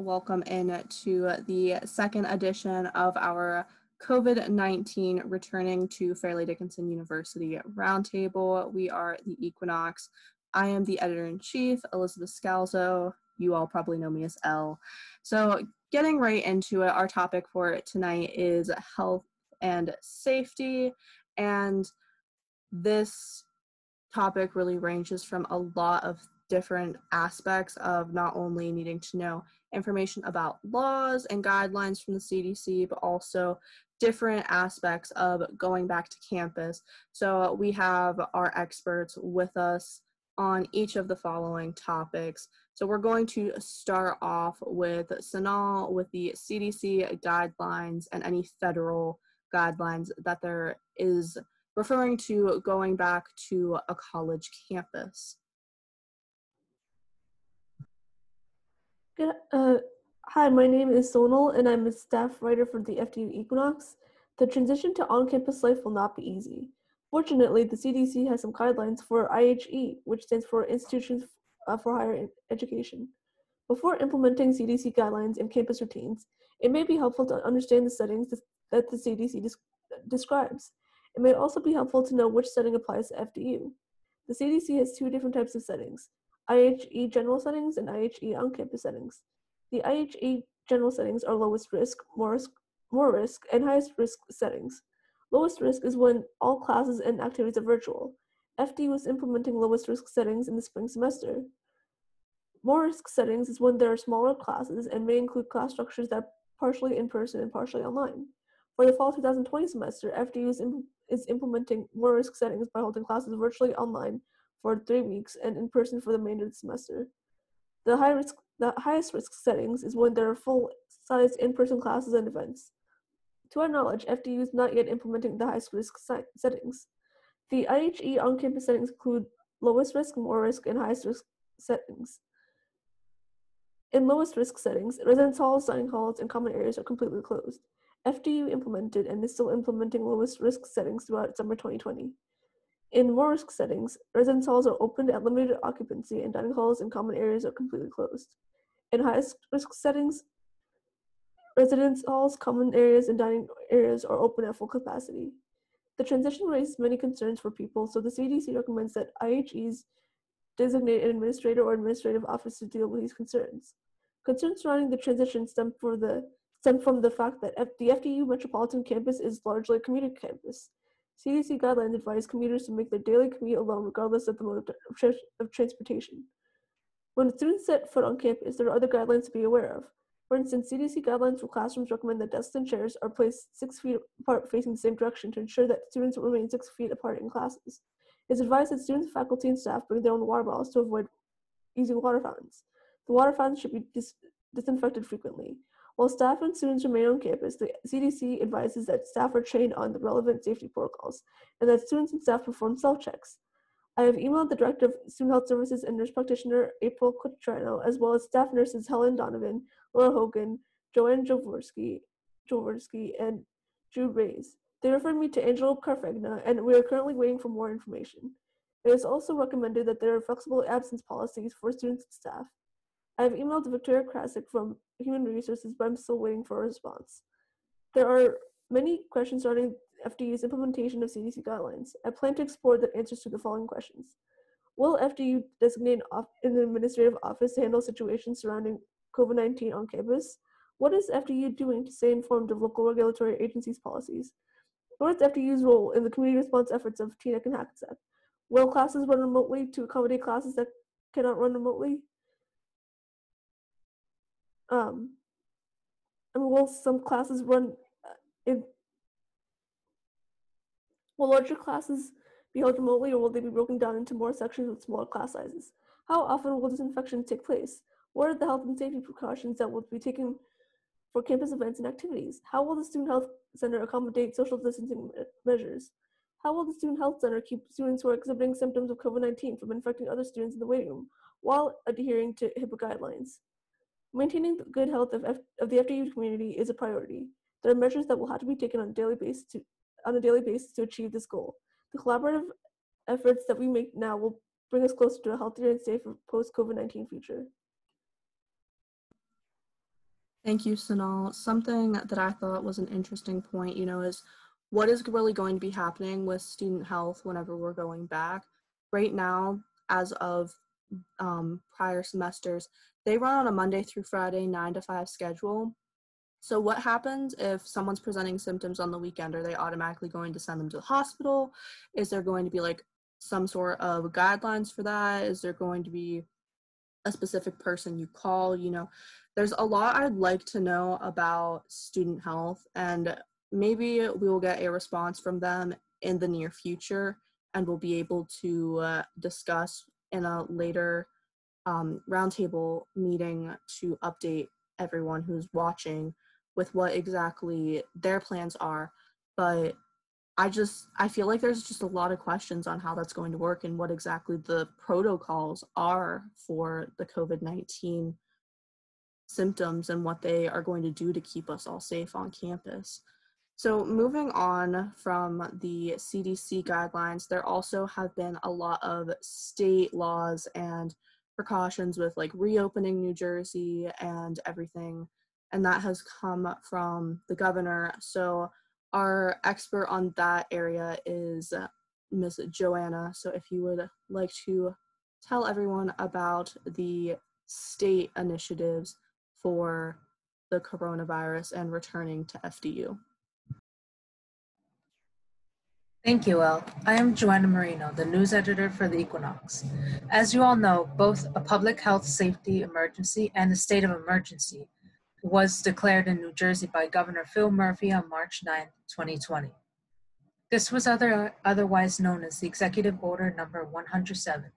welcome in to the second edition of our COVID-19 Returning to Fairleigh Dickinson University Roundtable. We are the Equinox. I am the editor-in-chief, Elizabeth Scalzo. You all probably know me as Elle. So getting right into it, our topic for tonight is health and safety, and this topic really ranges from a lot of different aspects of not only needing to know information about laws and guidelines from the CDC, but also different aspects of going back to campus. So we have our experts with us on each of the following topics. So we're going to start off with Sanal with the CDC guidelines and any federal guidelines that there is referring to going back to a college campus. Hi, my name is Sonal, and I'm a staff writer for the FDU Equinox. The transition to on-campus life will not be easy. Fortunately, the CDC has some guidelines for IHE, which stands for Institutions for Higher Education. Before implementing CDC guidelines and campus routines, it may be helpful to understand the settings that the CDC describes. It may also be helpful to know which setting applies to FDU. The CDC has two different types of settings: IHE general settings and IHE on-campus settings. The IHE general settings are lowest risk, more risk, and highest risk settings. Lowest risk is when all classes and activities are virtual. FDU is implementing lowest risk settings in the spring semester. More risk settings is when there are smaller classes and may include class structures that are partially in person and partially online. For the fall 2020 semester, FDU is implementing more risk settings by holding classes virtually online for 3 weeks and in person for the remainder of the semester. The highest risk settings is when there are full-size in-person classes and events. To our knowledge, FDU is not yet implementing the highest risk settings. The IHE on-campus settings include lowest risk, more risk, and highest risk settings. In lowest risk settings, residence halls, dining halls, and common areas are completely closed. FDU implemented and is still implementing lowest risk settings throughout summer 2020. In more risk settings, residence halls are open at limited occupancy and dining halls and common areas are completely closed. In highest risk settings, residence halls, common areas, and dining areas are open at full capacity. The transition raises many concerns for people, so the CDC recommends that IHEs designate an administrator or administrative office to deal with these concerns. Concerns surrounding the transition stem from the fact that the FDU metropolitan campus is largely a commuter campus. CDC guidelines advise commuters to make their daily commute alone regardless of the mode of transportation. When students set foot on campus, there are other guidelines to be aware of. For instance, CDC guidelines for classrooms recommend that desks and chairs are placed 6 feet apart facing the same direction to ensure that students remain 6 feet apart in classes. It is advised that students, faculty, and staff bring their own water bottles to avoid using water fountains. The water fountains should be disinfected frequently. While staff and students remain on campus, the CDC advises that staff are trained on the relevant safety protocols and that students and staff perform self-checks. I have emailed the Director of Student Health Services and Nurse Practitioner April Cutrano, as well as staff nurses Helen Donovan, Laura Hogan, Joanne Jaworski, and Jude Reyes. They referred me to Angelo Carfagna, and we are currently waiting for more information. It is also recommended that there are flexible absence policies for students and staff. I have emailed Victoria Krasik from Human Resources, but I'm still waiting for a response. There are many questions surrounding FDU's implementation of CDC guidelines. I plan to explore the answers to the following questions. Will FDU designate an administrative office to handle situations surrounding COVID-19 on campus? What is FDU doing to stay informed of local regulatory agencies' policies? What is FDU's role in the community response efforts of TNEC and Hackensack? Will classes run remotely to accommodate classes that cannot run remotely? Will some classes run will larger classes be held remotely, or will they be broken down into more sections with smaller class sizes? How often will disinfection take place? What are the health and safety precautions that will be taken for campus events and activities? How will the Student Health Center accommodate social distancing measures? How will the Student Health Center keep students who are exhibiting symptoms of COVID-19 from infecting other students in the waiting room while adhering to HIPAA guidelines? Maintaining the good health of the FDU community is a priority. There are measures that will have to be taken on a daily basis to achieve this goal. The collaborative efforts that we make now will bring us closer to a healthier and safer post-COVID-19 future. Thank you, Sonal. Something that I thought was an interesting point, is what is really going to be happening with student health whenever we're going back. Right now, as of prior semesters, they run on a Monday through Friday 9 to 5 schedule. So what happens if someone's presenting symptoms on the weekend? Are they automatically going to send them to the hospital? Is there going to be like some sort of guidelines for that? Is there going to be a specific person you call? There's a lot I'd like to know about student health, and maybe we will get a response from them in the near future, and we'll be able to discuss in a later roundtable meeting to update everyone who's watching with what exactly their plans are. But I feel like there's just a lot of questions on how that's going to work and what exactly the protocols are for the COVID-19 symptoms and what they are going to do to keep us all safe on campus. So moving on from the CDC guidelines, there also have been a lot of state laws and precautions with like reopening New Jersey and everything. And that has come from the governor. So our expert on that area is Ms. Joanna. So if you would like to tell everyone about the state initiatives for the coronavirus and returning to FDU. Thank you, Elle. I am Joanna Marino, the news editor for the Equinox. As you all know, both a public health safety emergency and a state of emergency was declared in New Jersey by Governor Phil Murphy on March 9, 2020. This was otherwise known as the Executive Order Number 107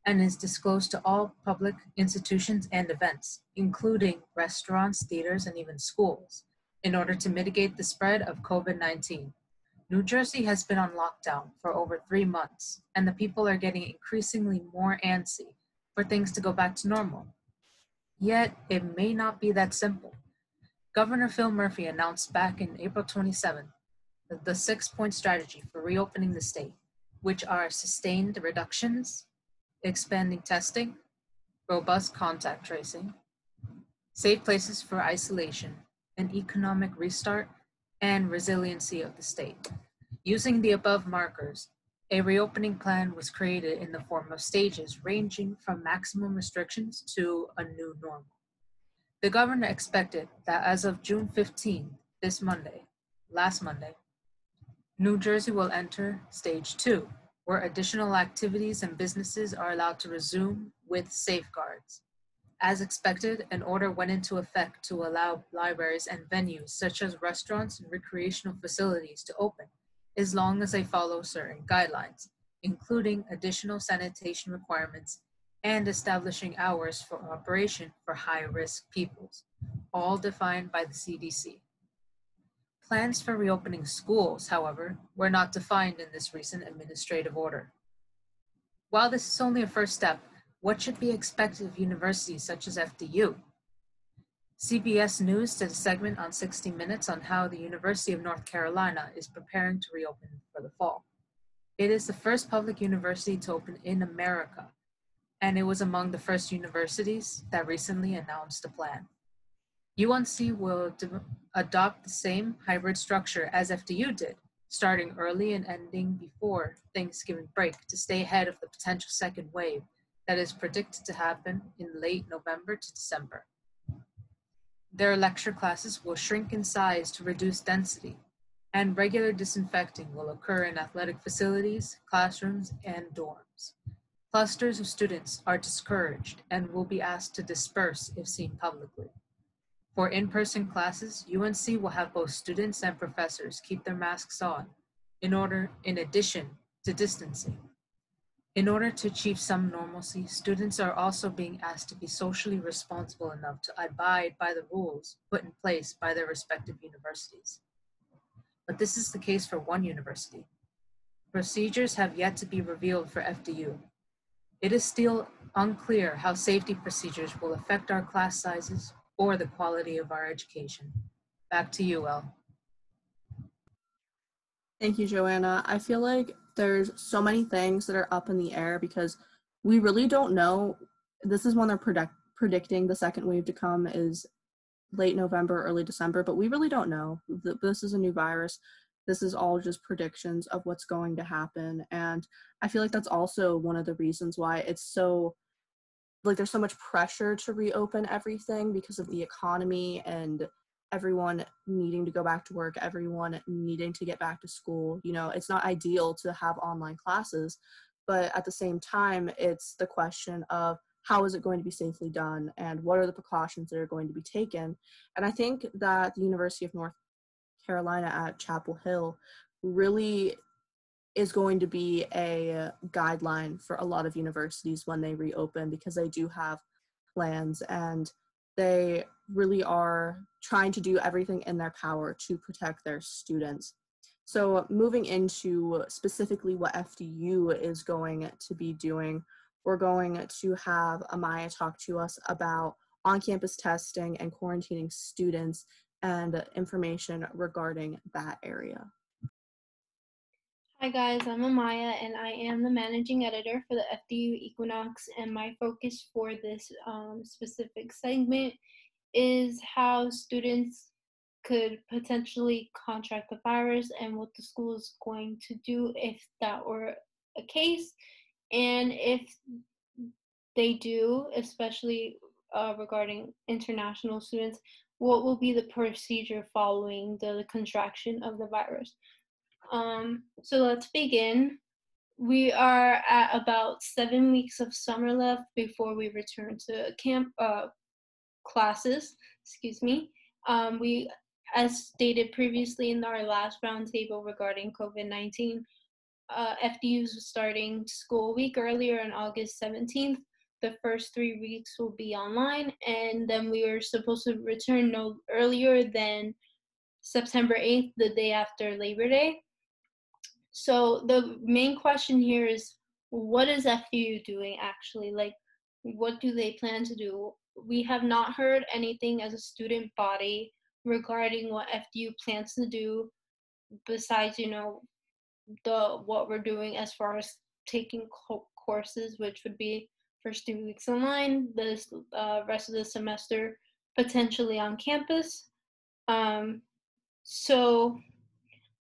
and is disclosed to all public institutions and events, including restaurants, theaters, and even schools, in order to mitigate the spread of COVID-19. New Jersey has been on lockdown for over 3 months, and the people are getting increasingly more antsy for things to go back to normal. Yet, it may not be that simple. Governor Phil Murphy announced back in April 27 the 6-point strategy for reopening the state, which are sustained reductions, expanding testing, robust contact tracing, safe places for isolation, an economic restart, and resiliency of the state. Using the above markers, a reopening plan was created in the form of stages ranging from maximum restrictions to a new normal. The governor expected that as of June 15, last Monday, New Jersey will enter stage 2, where additional activities and businesses are allowed to resume with safeguards. As expected, an order went into effect to allow libraries and venues such as restaurants and recreational facilities to open, as long as they follow certain guidelines, including additional sanitation requirements and establishing hours for operation for high-risk peoples, all defined by the CDC. Plans for reopening schools, however, were not defined in this recent administrative order. While this is only a first step, what should be expected of universities such as FDU? CBS News did a segment on 60 Minutes on how the University of North Carolina is preparing to reopen for the fall. It is the first public university to open in America, and it was among the first universities that recently announced a plan. UNC will adopt the same hybrid structure as FDU did, starting early and ending before Thanksgiving break to stay ahead of the potential second wave that is predicted to happen in late November to December. Their lecture classes will shrink in size to reduce density, and regular disinfecting will occur in athletic facilities, classrooms, and dorms. Clusters of students are discouraged and will be asked to disperse if seen publicly. For in-person classes, UNC will have both students and professors keep their masks on, in addition to distancing. In order to achieve some normalcy, students are also being asked to be socially responsible enough to abide by the rules put in place by their respective universities. But this is the case for one university. Procedures have yet to be revealed for FDU. It is still unclear how safety procedures will affect our class sizes or the quality of our education. Back to you, Elle. Thank you, Joanna. I feel like there's so many things that are up in the air because we really don't know. This is when they're predicting the second wave to come is late November, early December, but we really don't know. This is a new virus. This is all just predictions of what's going to happen. And I feel like that's also one of the reasons why it's so, like, there's so much pressure to reopen everything because of the economy and everyone needing to go back to work, everyone needing to get back to school. You know, it's not ideal to have online classes, but at the same time, it's the question of how is it going to be safely done and what are the precautions that are going to be taken. And I think that the University of North Carolina at Chapel Hill really is going to be a guideline for a lot of universities when they reopen, because they do have plans and they really are trying to do everything in their power to protect their students. So moving into specifically what FDU is going to be doing, we're going to have Amaya talk to us about on-campus testing and quarantining students and information regarding that area. Hi guys, I'm Amaya and I am the managing editor for the FDU Equinox, and my focus for this specific segment is how students could potentially contract the virus and what the school is going to do if that were a case, and if they do, especially regarding international students, what will be the procedure following the contraction of the virus. So let's begin. We are at about 7 weeks of summer left before we return to classes, excuse me. We, as stated previously in our last roundtable regarding COVID-19, FDU is starting school a week earlier on August 17th. The first 3 weeks will be online, and then we are supposed to return no earlier than September 8th, the day after Labor Day. So the main question here is, what is FDU doing actually? Like, what do they plan to do? We have not heard anything as a student body regarding what FDU plans to do besides, you know, what we're doing as far as taking courses, which would be first 2 weeks online, the rest of the semester potentially on campus. So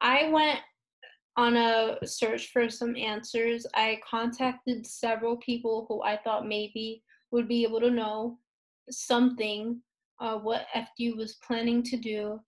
I went on a search for some answers. I contacted several people who I thought maybe would be able to know something, what FDU was planning to do.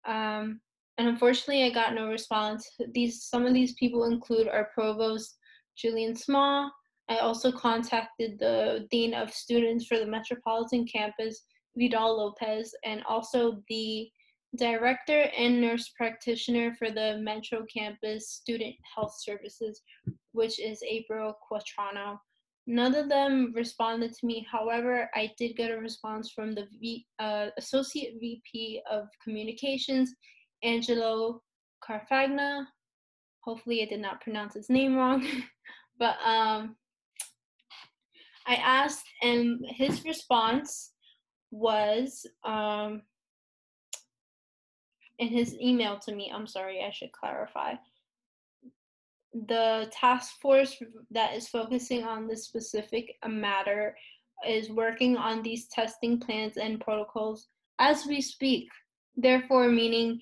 And unfortunately, I got no response. Some of these people include our provost, Julian Small. I also contacted the dean of students for the Metropolitan Campus, Vidal Lopez, and also the director and nurse practitioner for the Metro Campus Student Health Services, which is April Quatrano. None of them responded to me. However, I did get a response from the Associate VP of Communications, Angelo Carfagna. Hopefully I did not pronounce his name wrong. But I asked, and his response was, in his email to me, I'm sorry, I should clarify. The task force that is focusing on this specific matter is working on these testing plans and protocols as we speak. Therefore, meaning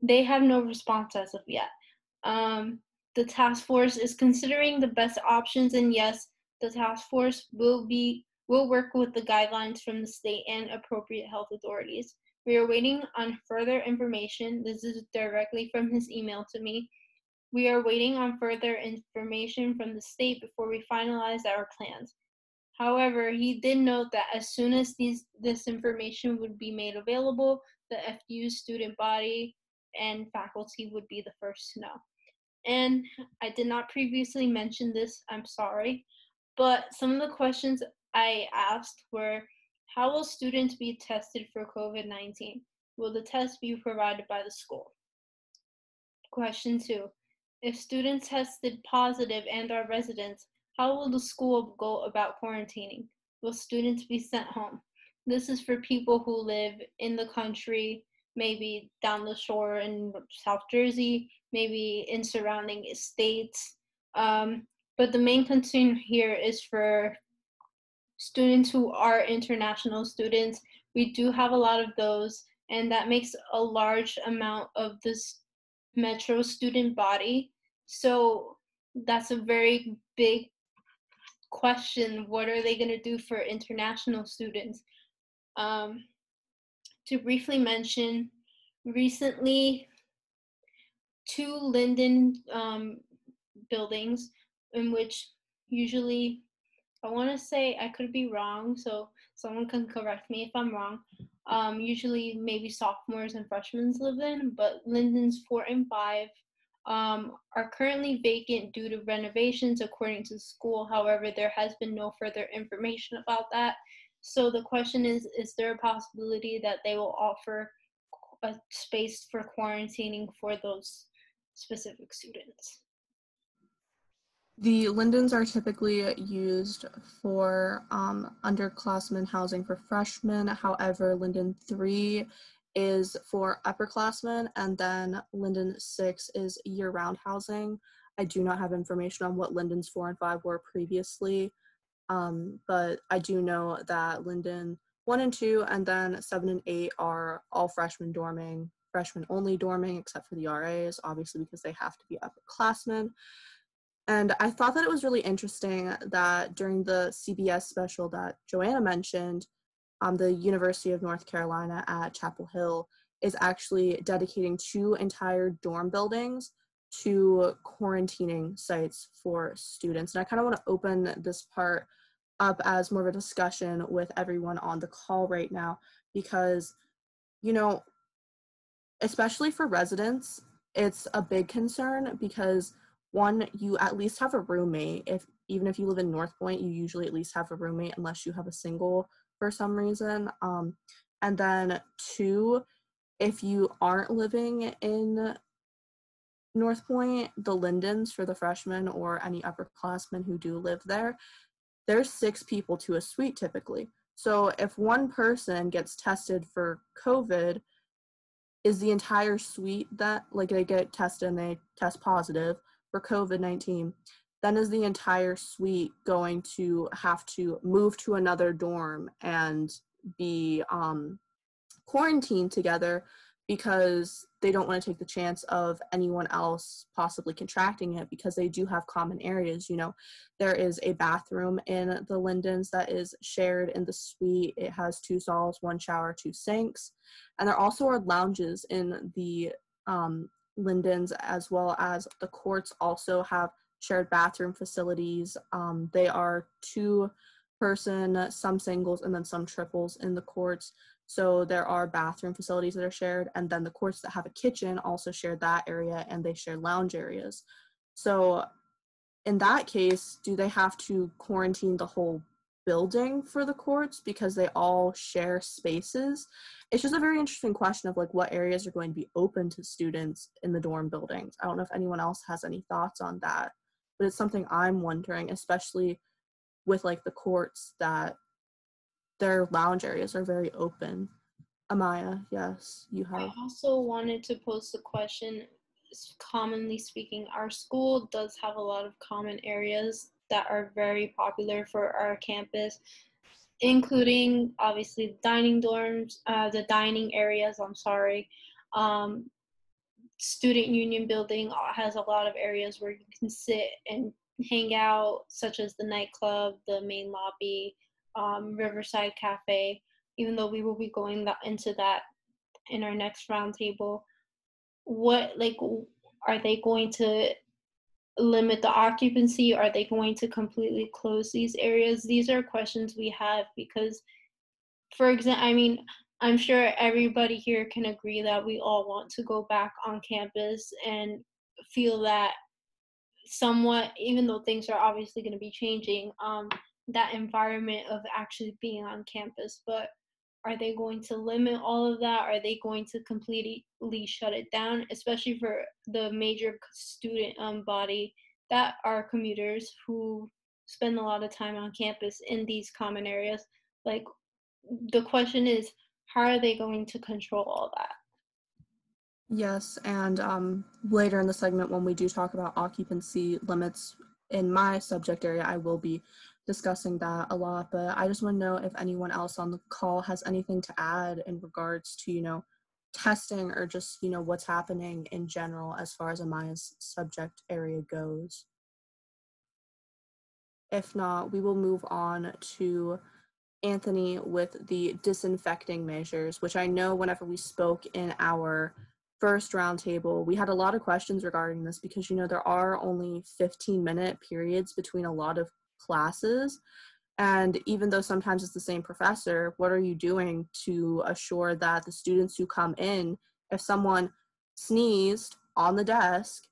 they have no response as of yet. The task force is considering the best options, and yes, the task force will work with the guidelines from the state and appropriate health authorities. We are waiting on further information. This is directly from his email to me. We are waiting on further information from the state before we finalize our plans. However, he did note that as soon as this information would be made available, the FDU student body and faculty would be the first to know. And I did not previously mention this, I'm sorry, but some of the questions I asked were, how will students be tested for COVID-19? Will the test be provided by the school? Question 2, if students tested positive and are residents, how will the school go about quarantining? Will students be sent home? This is for people who live in the country, maybe down the shore in South Jersey, maybe in surrounding states. But the main concern here is for students who are international students, We do have a lot of those, and that makes a large amount of this Metro student body. So that's a very big question. What are they going to do for international students? To briefly mention, recently, two Linden buildings, in which usually, I want to say, I could be wrong, so someone can correct me if I'm wrong. Usually maybe sophomores and freshmen live in, but Linden's 4 and 5 are currently vacant due to renovations according to the school. However, there has been no further information about that. So the question is there a possibility that they will offer a space for quarantining for those specific students? The Lindens are typically used for underclassmen housing for freshmen. However, Linden 3 is for upperclassmen, and then Linden 6 is year-round housing. I do not have information on what Lindens 4 and 5 were previously, but I do know that Linden 1 and 2 and then 7 and 8 are all freshman dorming, freshman only dorming, except for the RAs, obviously because they have to be upperclassmen. And I thought that it was really interesting that during the CBS special that Joanna mentioned, the University of North Carolina at Chapel Hill is actually dedicating 2 entire dorm buildings to quarantining sites for students. And I kind of want to open this part up as more of a discussion with everyone on the call right now, because, you know, especially for residents, it's a big concern because one, you at least have a roommate. Even if you live in North Point, you usually at least have a roommate unless you have a single for some reason. And then 2, if you aren't living in North Point, the Lindens for the freshmen or any upperclassmen who do live there, there's 6 people to a suite typically. So if one person gets tested for COVID, is the entire suite that, like, they get tested and they test positive for COVID-19, then is the entire suite going to have to move to another dorm and be quarantined together because they don't want to take the chance of anyone else possibly contracting it, because they do have common areas. You know, there is a bathroom in the Lindens that is shared in the suite. It has 2 stalls, 1 shower, 2 sinks. And there also are lounges in the Lindens, as well as the courts also have shared bathroom facilities. They are 2-person, some singles, and then some triples in the courts. So there are bathroom facilities that are shared, and then the courts that have a kitchen also share that area, and they share lounge areas. So in that case, do they have to quarantine the whole building for the courts because they all share spaces? It's just a very interesting question of like what areas are going to be open to students in the dorm buildings. I don't know if anyone else has any thoughts on that, but it's something I'm wondering, especially with like the courts that their lounge areas are very open. Amaya, yes, you have. I also wanted to pose the question, commonly speaking, our school does have a lot of common areas that are very popular for our campus, including obviously the dining areas, student union building has a lot of areas where you can sit and hang out, such as the nightclub, the main lobby, Riverside Cafe, even though we will be going into that in our next roundtable. What, like, are they going to limit the occupancy? Are they going to completely close these areas? These are questions we have because, for example, I mean, I'm sure everybody here can agree that we all want to go back on campus and feel that somewhat, even though things are obviously going to be changing, that environment of actually being on campus. But are they going to limit all of that? Are they going to completely shut it down, especially for the major student body that are commuters who spend a lot of time on campus in these common areas? Like, the question is, how are they going to control all that? Yes, and later in the segment when we do talk about occupancy limits in my subject area, I will be discussing that a lot, but I just want to know if anyone else on the call has anything to add in regards to, testing or just, what's happening in general as far as Amaya's subject area goes. If not, we will move on to Anthony with the disinfecting measures, which I know whenever we spoke in our first roundtable, we had a lot of questions regarding this because, there are only 15-minute periods between a lot of classes. And even though sometimes it's the same professor, what are you doing to assure that the students who come in, if someone sneezed on the desk,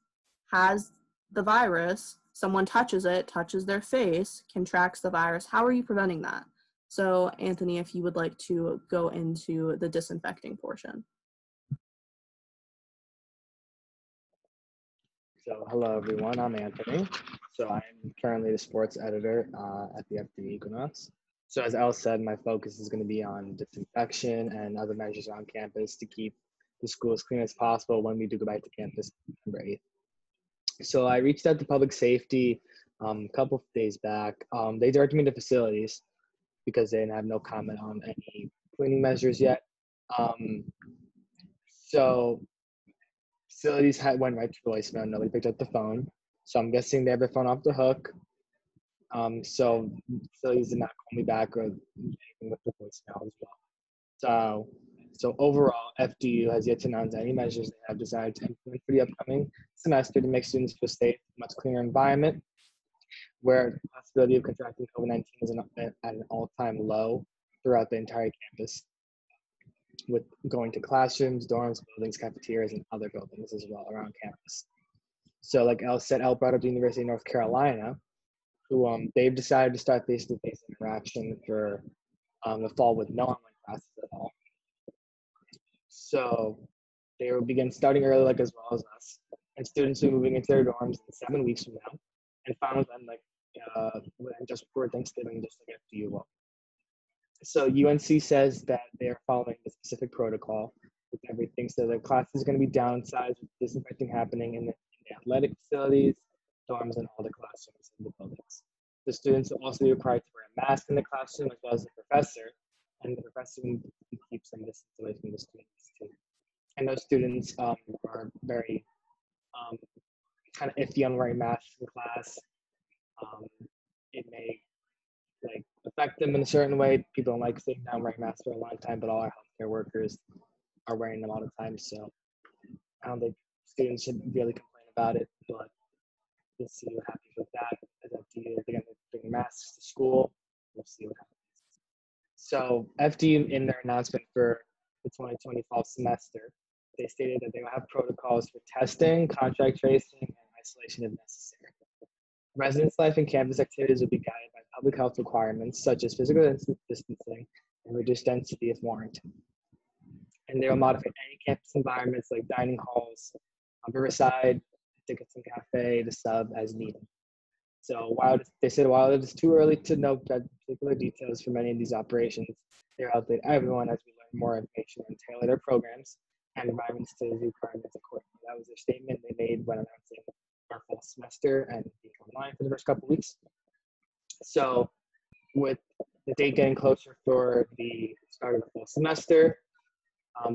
has the virus, someone touches it, touches their face, contracts the virus, how are you preventing that? So, Anthony, if you would like to go into the disinfecting portion. So, hello everyone, I'm Anthony. So I'm currently the sports editor at the FDU Equinox. So as Elle said, my focus is going to be on disinfection and other measures on campus to keep the school as clean as possible when we do go back to campus November 8th. So I reached out to public safety a couple of days back. They directed me to facilities because they didn't have no comment on any cleaning measures yet. So facilities went right to voicemail. Nobody picked up the phone. So I'm guessing they have their phone off the hook. So facilities did not call me back or anything with the voicemail as well. So overall, FDU has yet to announce any measures they have decided to implement for the upcoming semester to make students feel safe, a much cleaner environment, where the possibility of contracting COVID-19 is at an all-time low throughout the entire campus, with going to classrooms, dorms, buildings, cafeterias, and other buildings as well around campus. So like Elle said, Elle brought up the University of North Carolina, who they've decided to start face-to-face interaction for the fall with no online classes at all. So they will begin starting early, like as well as us, and students will be moving into their dorms in 7 weeks from now, and final then just before Thanksgiving, just like FDU will. So UNC says that they are following the specific protocol with everything. So the class is going to be downsized with disinfecting happening in the athletic facilities, dorms, and all the classrooms in the buildings. The students will also be required to wear a mask in the classroom as well as the professor, and the professor will keep some distance away from the students too. And those students are very kind of iffy on wearing masks in class. It may affect them in a certain way. People don't like sitting down wearing masks for a long time, but all our healthcare workers are wearing them all the time. So I don't think students should really complain about it, but we'll see what happens with that. As FDU, they're going to bring masks to school. We'll see what happens. So FDU, in their announcement for the 2020 fall semester, they stated that they will have protocols for testing, contact tracing, and isolation if necessary. Residence life and campus activities will be guided by public health requirements such as physical distancing and reduced density if warranted. And they will modify any campus environments like dining halls, Riverside, Tickets and Cafe, the sub as needed. So while it is too early to know particular details for many of these operations, they're out there everyone as we learn more information and tailor their programs and environments to the requirements accordingly. That was their statement they made when announcing our fall semester and being online for the first couple of weeks. So with the date getting closer for the start of the fall semester,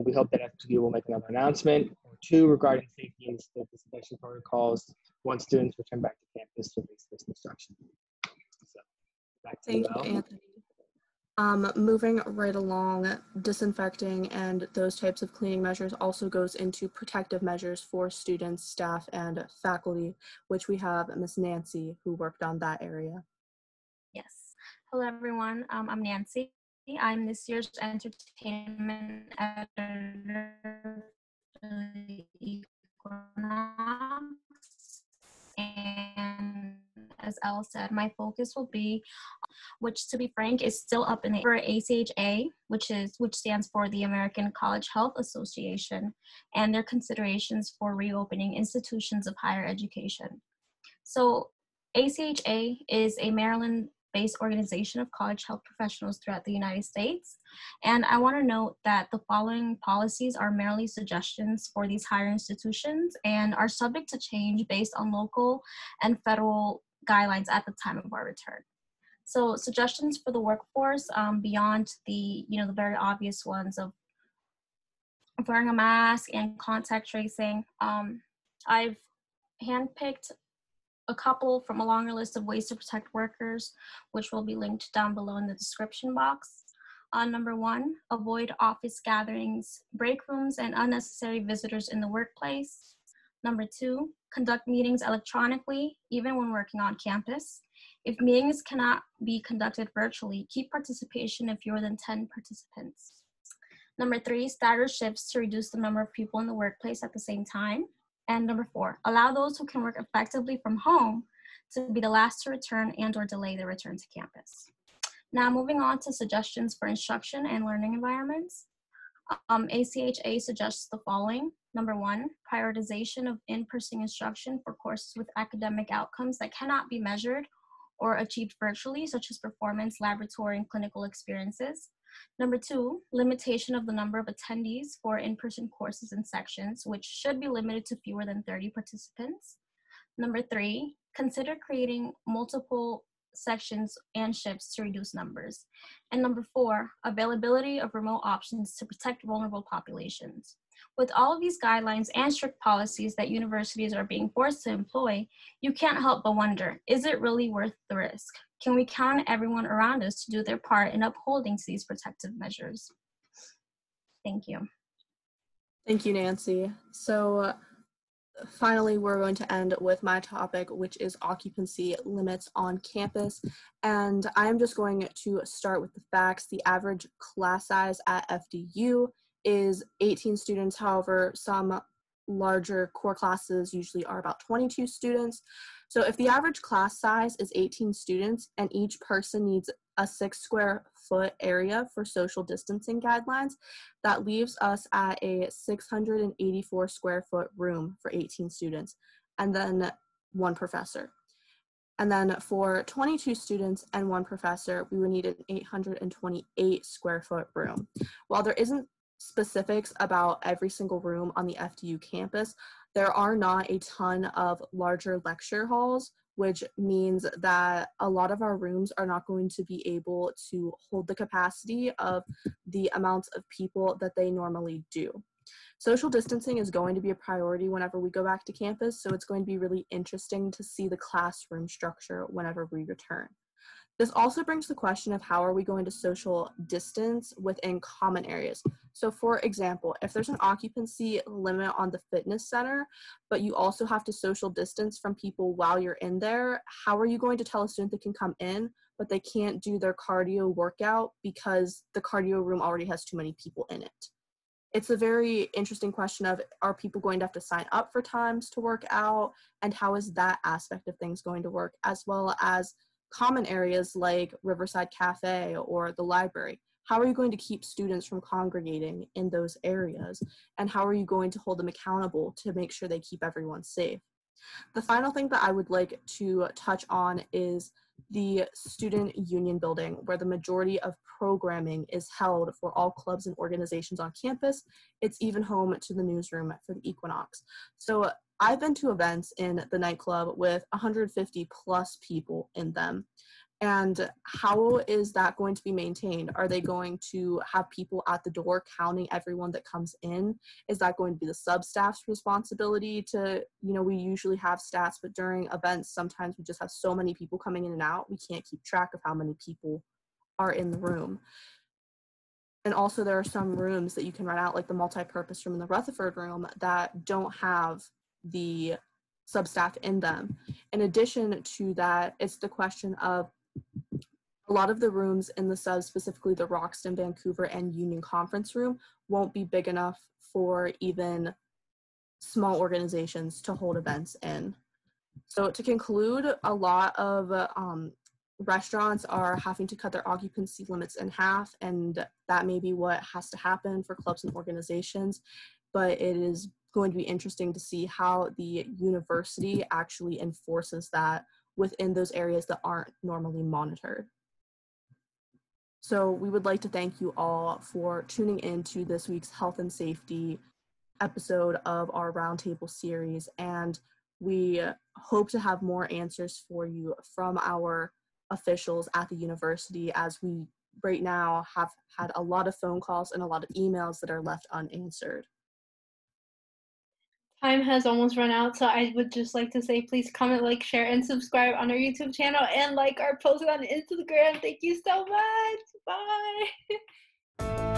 we hope that FDU will make another announcement or two regarding safety and disinfection protocols once students return back to campus for face-to-face instruction. So back to Thank you, Anthony. Moving right along, disinfecting and those types of cleaning measures also goes into protective measures for students, staff, and faculty, which we have Miss Nancy who worked on that area. Yes. Hello, everyone. I'm Nancy. I'm this year's entertainment editor for the Equinox. And as Elle said, my focus will be, which to be frank is still up in the air, ACHA, which stands for the American College Health Association, and their considerations for reopening institutions of higher education. So ACHA is a Maryland-based organization of college health professionals throughout the United States. And I want to note that the following policies are merely suggestions for these higher institutions and are subject to change based on local and federal guidelines at the time of our return. So suggestions for the workforce, beyond the, the very obvious ones of wearing a mask and contact tracing, I've handpicked a couple from a longer list of ways to protect workers, which will be linked down below in the description box. Number 1, avoid office gatherings, break rooms, and unnecessary visitors in the workplace. Number 2, conduct meetings electronically, even when working on campus. If meetings cannot be conducted virtually, keep participation of fewer than 10 participants. Number 3, stagger shifts to reduce the number of people in the workplace at the same time. And number 4, allow those who can work effectively from home to be the last to return and/or delay the return to campus. Now, moving on to suggestions for instruction and learning environments. ACHA suggests the following. Number 1, prioritization of in-person instruction for courses with academic outcomes that cannot be measured or achieved virtually, such as performance, laboratory, and clinical experiences. Number 2, limitation of the number of attendees for in-person courses and sections, which should be limited to fewer than 30 participants. Number 3, consider creating multiple sections and shifts to reduce numbers. And number 4, availability of remote options to protect vulnerable populations. With all of these guidelines and strict policies that universities are being forced to employ, you can't help but wonder, is it really worth the risk? Can we count on everyone around us to do their part in upholding to these protective measures? Thank you. Thank you, Nancy. So finally, we're going to end with my topic, which is occupancy limits on campus. And I am just going to start with the facts. The average class size at FDU is 18 students. However, some larger core classes usually are about 22 students. So if the average class size is 18 students and each person needs a 6 square foot area for social distancing guidelines, that leaves us at a 684 square foot room for 18 students, and then 1 professor. And then for 22 students and 1 professor, we would need an 828 square foot room. While there isn't specifics about every single room on the FDU campus, there are not a ton of larger lecture halls, which means that a lot of our rooms are not going to be able to hold the capacity of the amounts of people that they normally do. Social distancing is going to be a priority whenever we go back to campus, so it's going to be really interesting to see the classroom structure whenever we return. This also brings the question of how are we going to social distance within common areas. So for example, if there's an occupancy limit on the fitness center, but you also have to social distance from people while you're in there, how are you going to tell a student they can come in, but they can't do their cardio workout because the cardio room already has too many people in it? It's a very interesting question of, are people going to have to sign up for times to work out, and how is that aspect of things going to work, as well as common areas like Riverside Cafe or the library. How are you going to keep students from congregating in those areas? And how are you going to hold them accountable to make sure they keep everyone safe? The final thing that I would like to touch on is the student union building, where the majority of programming is held for all clubs and organizations on campus. It's even home to the newsroom for the Equinox. So I've been to events in the nightclub with 150 plus people in them. And how is that going to be maintained? Are they going to have people at the door counting everyone that comes in? Is that going to be the sub-staff's responsibility to, we usually have stats, but during events, sometimes we just have so many people coming in and out, we can't keep track of how many people are in the room. And also there are some rooms that you can rent out, like the multi-purpose room in the Rutherford room, that don't have the sub-staff in them. In addition to that, it's the question of a lot of the rooms in the sub, specifically the Roxton, Vancouver, and Union Conference room, won't be big enough for even small organizations to hold events in. So to conclude, a lot of restaurants are having to cut their occupancy limits in half, and that may be what has to happen for clubs and organizations, but it is going to be interesting to see how the university actually enforces that within those areas that aren't normally monitored. So we would like to thank you all for tuning in to this week's health and safety episode of our roundtable series, and we hope to have more answers for you from our officials at the university, as we right now have had a lot of phone calls and a lot of emails that are left unanswered. Time has almost run out, so I would just like to say please comment, like, share, and subscribe on our YouTube channel and like our post on Instagram. Thank you so much. Bye.